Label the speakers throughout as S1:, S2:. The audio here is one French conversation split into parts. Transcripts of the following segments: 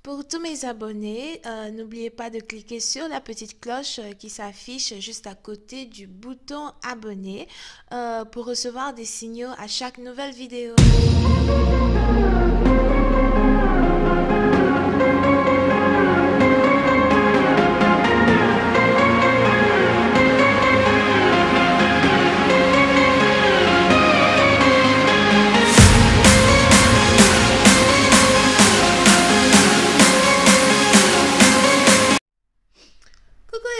S1: Pour tous mes abonnés, n'oubliez pas de cliquer sur la petite cloche qui s'affiche juste à côté du bouton abonner pour recevoir des signaux à chaque nouvelle vidéo.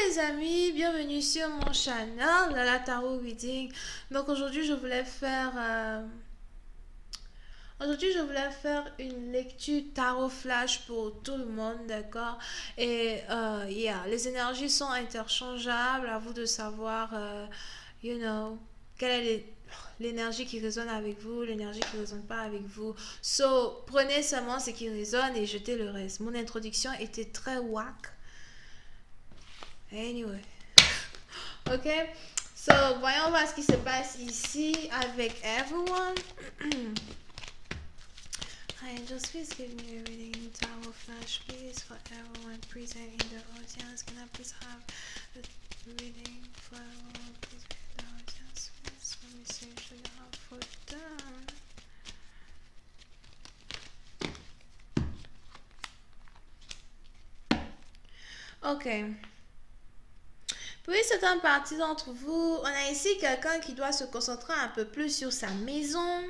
S1: Les amis, bienvenue sur mon channel la Tarot Reading. Donc aujourd'hui je voulais faire une lecture tarot flash pour tout le monde, d'accord? Et les énergies sont interchangeables, à vous de savoir quelle est l'énergie qui résonne avec vous, l'énergie qui ne résonne pas avec vous. So, prenez seulement ce qui résonne et jetez le reste. Mon introduction était très whack. Anyway, ok, so voyons voir ce qui se passe ici avec everyone. Angels, please give me a reading in Tarot Flash, please, for everyone present in the audience. Can I please have a reading for everyone present in the audience, please? Let me see what you have for them. Ok. Pour certaines parties d'entre vous, on a ici quelqu'un qui doit se concentrer un peu plus sur sa maison.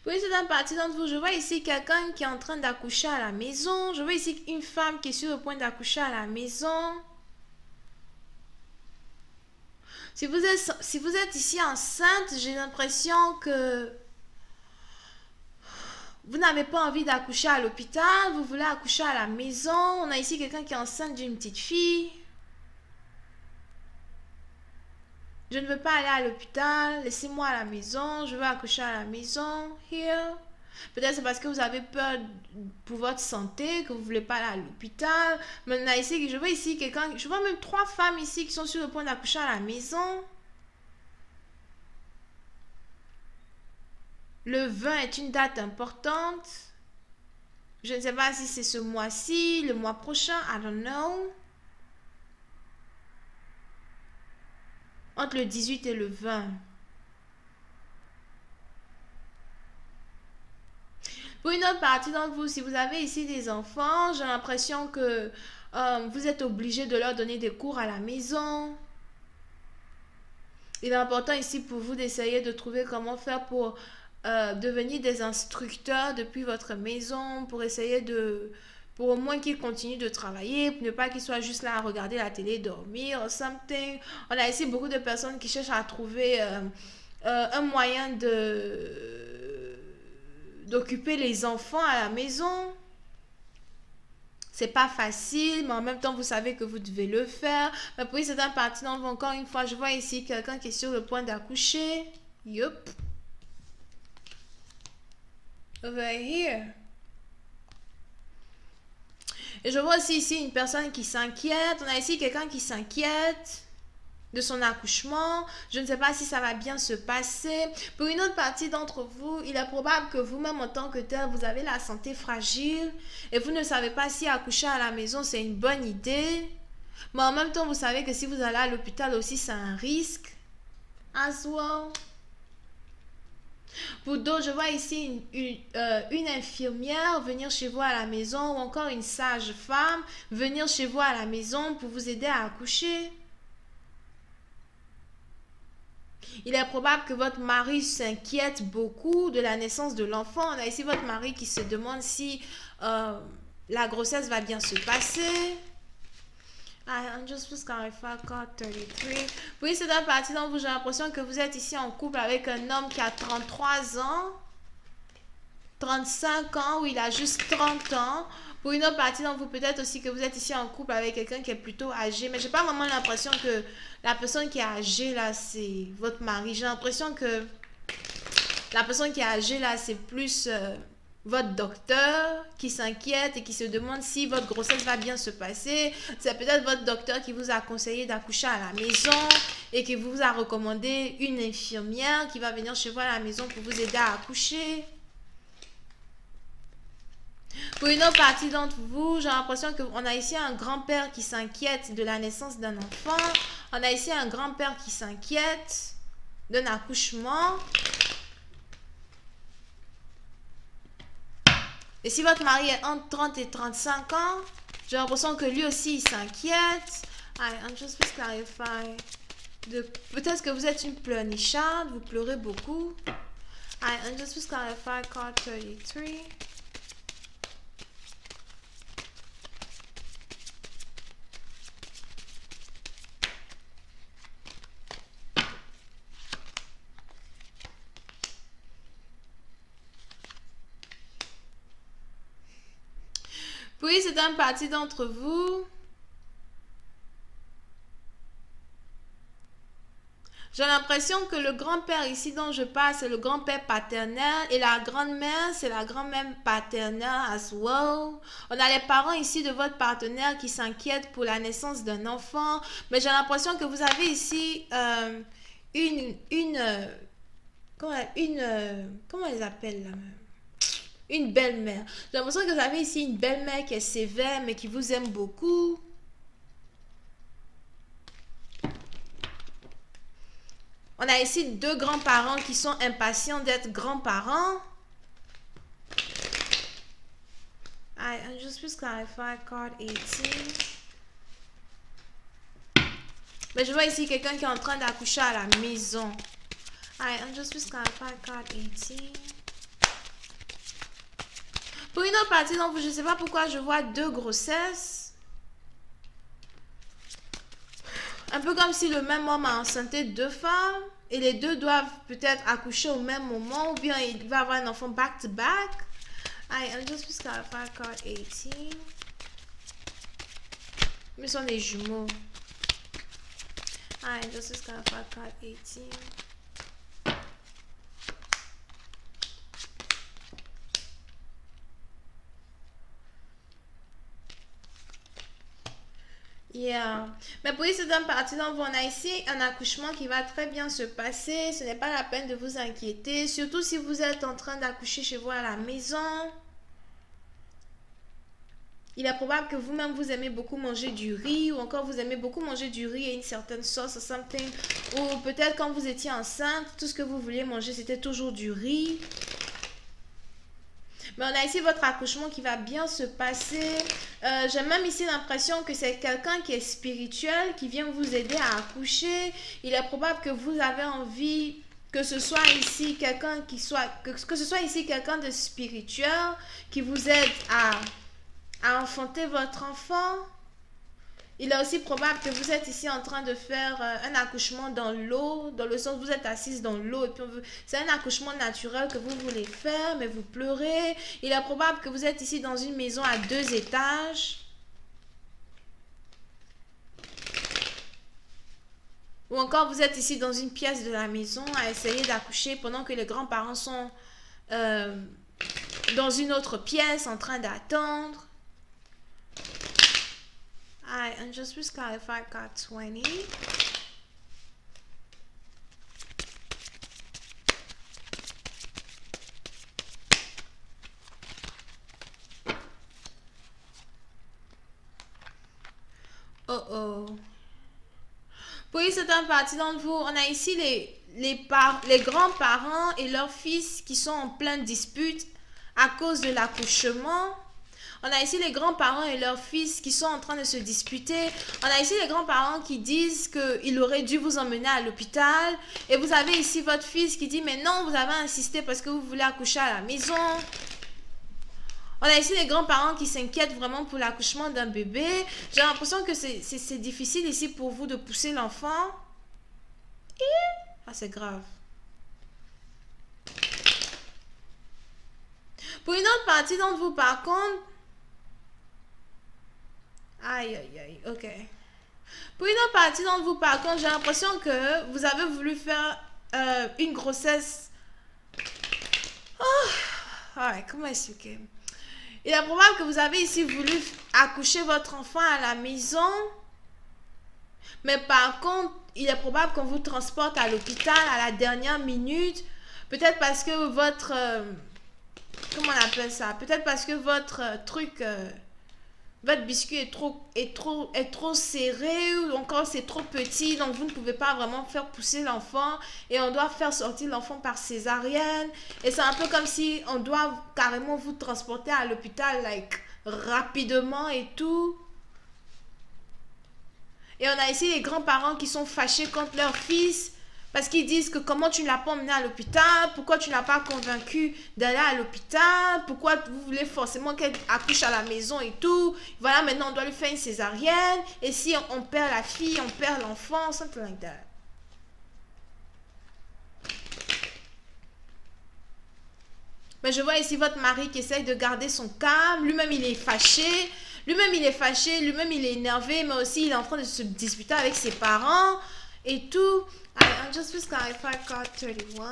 S1: Pour certaines parties d'entre vous, je vois ici quelqu'un qui est en train d'accoucher à la maison. Je vois ici une femme qui est sur le point d'accoucher à la maison. Si vous êtes ici enceinte, j'ai l'impression que vous n'avez pas envie d'accoucher à l'hôpital, vous voulez accoucher à la maison. On a ici quelqu'un qui est enceinte d'une petite fille. Je ne veux pas aller à l'hôpital, laissez-moi à la maison, je veux accoucher à la maison. Here. Peut-être c'est parce que vous avez peur pour votre santé, que vous ne voulez pas aller à l'hôpital. Mais on a ici, je vois ici quelqu'un, je vois même 3 femmes ici qui sont sur le point d'accoucher à la maison. Le 20 est une date importante. Je ne sais pas si c'est ce mois-ci, le mois prochain, I don't know. Entre le 18 et le 20. Pour une autre partie d'entre vous, si vous avez ici des enfants, j'ai l'impression que vous êtes obligé de leur donner des cours à la maison. Il est important ici pour vous d'essayer de trouver comment faire pour devenir des instructeurs depuis votre maison, pour essayer pour au moins qu'ils continuent de travailler, pour ne pas qu'ils soient juste là à regarder la télé, dormir, or something. On a ici beaucoup de personnes qui cherchent à trouver un moyen d'occuper les enfants à la maison. C'est pas facile, mais en même temps, vous savez que vous devez le faire. Mais pour certaines parties, encore une fois, je vois ici quelqu'un qui est sur le point d'accoucher. Yup. Over here. Et je vois aussi ici une personne qui s'inquiète. On a ici quelqu'un qui s'inquiète de son accouchement. Je ne sais pas si ça va bien se passer. Pour une autre partie d'entre vous, il est probable que vous-même en tant que tel, vous avez la santé fragile et vous ne savez pas si accoucher à la maison, c'est une bonne idée. Mais en même temps, vous savez que si vous allez à l'hôpital aussi, c'est un risque. As well. Pour d'autres, je vois ici une infirmière venir chez vous à la maison ou encore une sage-femme venir chez vous à la maison pour vous aider à accoucher. Il est probable que votre mari s'inquiète beaucoup de la naissance de l'enfant. On a ici votre mari qui se demande si la grossesse va bien se passer. I'm just supposed to clarify card 33. Oui, c'est dans la partie dont j'ai l'impression que vous êtes ici en couple avec un homme qui a 33 ans, 35 ans, ou il a juste 30 ans. Pour une autre partie d'entre vous, peut-être aussi que vous êtes ici en couple avec quelqu'un qui est plutôt âgé. Mais j'ai pas vraiment l'impression que la personne qui est âgée là, c'est votre mari. J'ai l'impression que la personne qui est âgée là, c'est plus votre docteur qui s'inquiète et qui se demande si votre grossesse va bien se passer. C'est peut-être votre docteur qui vous a conseillé d'accoucher à la maison. et qui vous a recommandé une infirmière qui va venir chez vous à la maison pour vous aider à accoucher. Pour une autre partie d'entre vous, j'ai l'impression qu'on a ici un grand-père qui s'inquiète de la naissance d'un enfant. On a ici un grand-père qui s'inquiète d'un accouchement. Et si votre mari est entre 30 et 35 ans, j'ai l'impression que lui aussi, il s'inquiète. I'm just to clarify. Peut-être que vous êtes une pleurnicharde, vous pleurez beaucoup. I'm just to clarify card 33. Puis, c'est une partie d'entre vous. J'ai l'impression que le grand-père ici dont je parle, c'est le grand-père paternel. Et la grand-mère, c'est la grand-mère paternelle as well. On a les parents ici de votre partenaire qui s'inquiètent pour la naissance d'un enfant. Mais j'ai l'impression que vous avez ici comment ils appellent là même? Une belle-mère. J'ai l'impression que vous avez ici une belle-mère qui est sévère, mais qui vous aime beaucoup. On a ici deux grands-parents qui sont impatients d'être grands-parents. I just please clarify card 18. Mais je vois ici quelqu'un qui est en train d'accoucher à la maison. I just please clarify card 18. Pour une autre partie d'entre vous, je ne sais pas pourquoi je vois deux grossesses. Un peu comme si le même homme a enceinté deux femmes et les deux doivent peut-être accoucher au même moment ou bien il va avoir un enfant back to back. I'm just please clarify card 18. Mais ce sont des jumeaux. I'm just please clarify card 18. Yeah. Mais pour cette partie d'entre vous, on a ici un accouchement qui va très bien se passer. Ce n'est pas la peine de vous inquiéter. Surtout si vous êtes en train d'accoucher chez vous à la maison. Il est probable que vous-même vous aimez beaucoup manger du riz. Ou encore vous aimez beaucoup manger du riz et une certaine sauce ou something. Ou peut-être quand vous étiez enceinte, tout ce que vous vouliez manger c'était toujours du riz. Mais on a ici votre accouchement qui va bien se passer. J'ai même ici l'impression que c'est quelqu'un qui est spirituel, qui vient vous aider à accoucher. Il est probable que vous avez envie que ce soit ici quelqu'un que ce soit ici quelqu'un de spirituel qui vous aide à enfanter votre enfant. Il est aussi probable que vous êtes ici en train de faire un accouchement dans l'eau, dans le sens où vous êtes assise dans l'eau et puis c'est un accouchement naturel que vous voulez faire, mais vous pleurez. Il est probable que vous êtes ici dans une maison à 2 étages. Ou encore vous êtes ici dans une pièce de la maison à essayer d'accoucher pendant que les grands-parents sont dans une autre pièce en train d'attendre. And just please clarify card 20. Oh. Pour certaines parties d'entre vous, on a ici les grands-parents et leurs fils qui sont en pleine dispute à cause de l'accouchement. On a ici les grands-parents et leurs fils qui sont en train de se disputer. On a ici les grands-parents qui disent qu'il aurait dû vous emmener à l'hôpital. Et vous avez ici votre fils qui dit, mais non, vous avez insisté parce que vous voulez accoucher à la maison. On a ici les grands-parents qui s'inquiètent vraiment pour l'accouchement d'un bébé. J'ai l'impression que c'est difficile ici pour vous de pousser l'enfant. C'est grave. Pour une autre partie d'entre vous, par contre... Aïe, ok. Pour une autre partie d'entre vous, par contre, j'ai l'impression que vous avez voulu faire une grossesse. Comment expliquer? Il est probable que vous avez ici voulu accoucher votre enfant à la maison. Mais par contre, il est probable qu'on vous transporte à l'hôpital à la dernière minute. Peut-être parce que votre... comment on appelle ça? Peut-être parce que votre truc... votre biscuit est trop serré ou encore c'est trop petit, donc vous ne pouvez pas vraiment faire pousser l'enfant et on doit faire sortir l'enfant par césarienne. Et c'est un peu comme si on doit carrément vous transporter à l'hôpital rapidement et tout. Et on a ici les grands-parents qui sont fâchés contre leur fils parce qu'ils disent que comment tu ne l'as pas emmené à l'hôpital, pourquoi tu ne l'as pas convaincu d'aller à l'hôpital, pourquoi vous voulez forcément qu'elle accouche à la maison et tout. Voilà, maintenant on doit lui faire une césarienne. Et si on perd la fille, on perd l'enfant, something like that. Mais je vois ici votre mari qui essaye de garder son calme. Lui-même, il est fâché. Lui-même, il est fâché. Lui-même, il est énervé. Mais aussi, il est en train de se disputer avec ses parents et tout. I'm just please clarify card 31.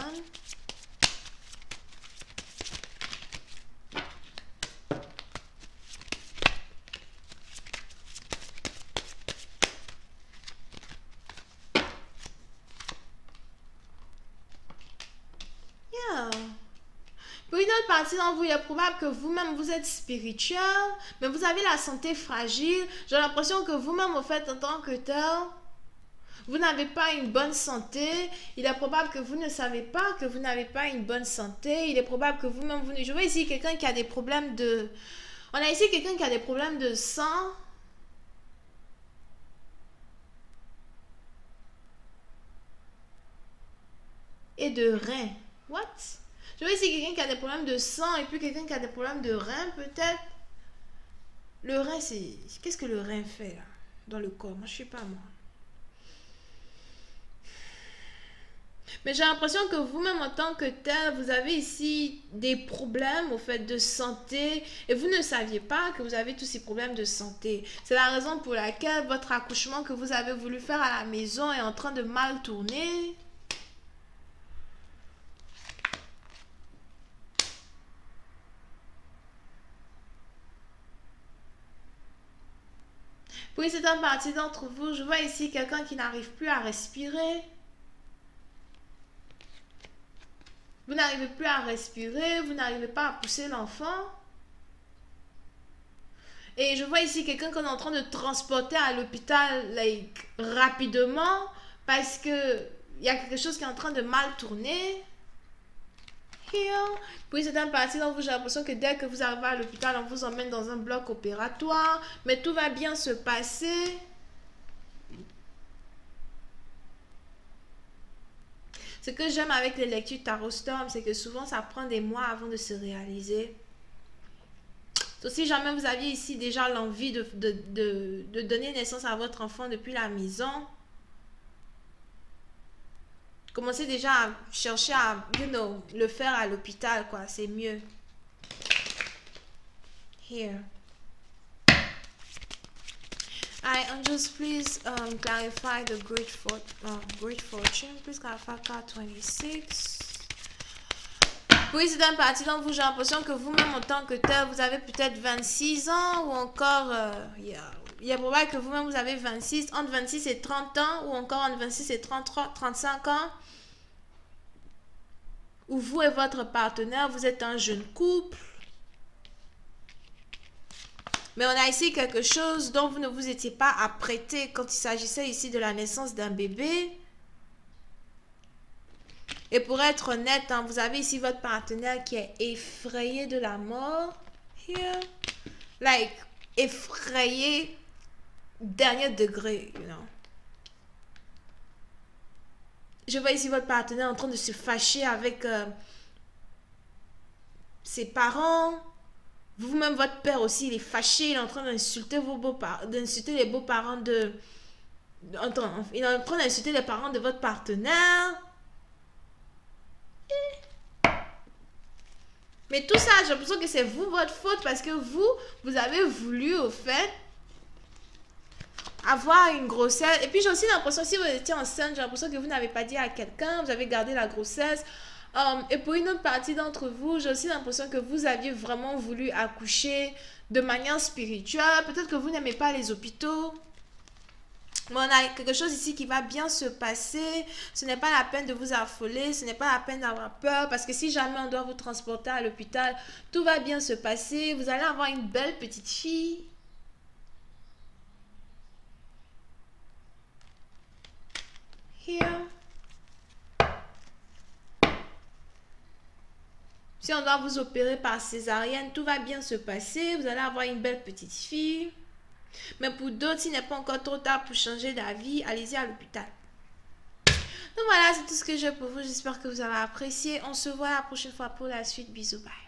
S1: Yeah. Pour une autre partie d'entre vous, il est probable que vous-même, vous êtes spirituel, mais vous avez la santé fragile. J'ai l'impression que vous-même, au fait, en tant que tel, vous n'avez pas une bonne santé. Il est probable que vous ne savez pas que vous n'avez pas une bonne santé. Il est probable que vous-même, vous ne... Je vois ici quelqu'un qui a des problèmes de... On a ici quelqu'un qui a des problèmes de sang. Et de rein. What? Je vois ici quelqu'un qui a des problèmes de sang et puis quelqu'un qui a des problèmes de rein, peut-être. Le rein, c'est... Qu'est-ce que le rein fait, là, dans le corps? Moi, je ne sais pas, moi. Mais j'ai l'impression que vous-même, en tant que tel, vous avez ici des problèmes, au fait, de santé. Et vous ne saviez pas que vous avez tous ces problèmes de santé. C'est la raison pour laquelle votre accouchement que vous avez voulu faire à la maison est en train de mal tourner. Pour une certaine partie d'entre vous, je vois ici quelqu'un qui n'arrive plus à respirer. Vous n'arrivez plus à respirer, vous n'arrivez pas à pousser l'enfant. Et je vois ici quelqu'un qu'on est en train de transporter à l'hôpital rapidement parce que il y a quelque chose qui est en train de mal tourner. Puis c'est un parti dont j'ai l'impression que dès que vous arrivez à l'hôpital, on vous emmène dans un bloc opératoire, mais tout va bien se passer. Ce que j'aime avec les lectures Tarot Storm, c'est que souvent ça prend des mois avant de se réaliser. Donc, si jamais vous aviez ici déjà l'envie de donner naissance à votre enfant depuis la maison, commencez déjà à chercher à, le faire à l'hôpital, quoi. C'est mieux. Here. Just please clarify the great fortune. Please clarify card 26. Oui, c'est un parti dont j'ai l'impression que vous-même, en tant que tel, vous avez peut-être 26 ans ou encore... il est probable que vous-même, vous avez 26, entre 26 et 30 ans ou encore entre 26 et 33, 35 ans. Ou vous et votre partenaire, vous êtes un jeune couple. Mais on a ici quelque chose dont vous ne vous étiez pas apprêté quand il s'agissait ici de la naissance d'un bébé. Et pour être honnête, hein, vous avez ici votre partenaire qui est effrayé de la mort. Here. Effrayé, dernier degré, Je vois ici votre partenaire en train de se fâcher avec ses parents. Vous-même, votre père aussi, il est fâché. Il est en train d'insulter vos beaux-parents, d'insulter les beaux-parents de... Il est en train d'insulter les parents de votre partenaire. Mais tout ça, j'ai l'impression que c'est vous, votre faute, parce que vous avez voulu, au fait, avoir une grossesse. Et puis, j'ai aussi l'impression, si vous étiez enceinte, j'ai l'impression que vous n'avez pas dit à quelqu'un, vous avez gardé la grossesse. Et pour une autre partie d'entre vous, j'ai aussi l'impression que vous aviez vraiment voulu accoucher de manière spirituelle. Peut-être que vous n'aimez pas les hôpitaux. Mais on a quelque chose ici qui va bien se passer. Ce n'est pas la peine de vous affoler. Ce n'est pas la peine d'avoir peur. Parce que si jamais on doit vous transporter à l'hôpital, tout va bien se passer. Vous allez avoir une belle petite fille. Here. Si on doit vous opérer par césarienne, tout va bien se passer. Vous allez avoir une belle petite fille. Mais pour d'autres, s'il n'est pas encore trop tard pour changer d'avis, allez-y à l'hôpital. Donc voilà, c'est tout ce que j'ai pour vous. J'espère que vous avez apprécié. On se voit la prochaine fois pour la suite. Bisous, bye.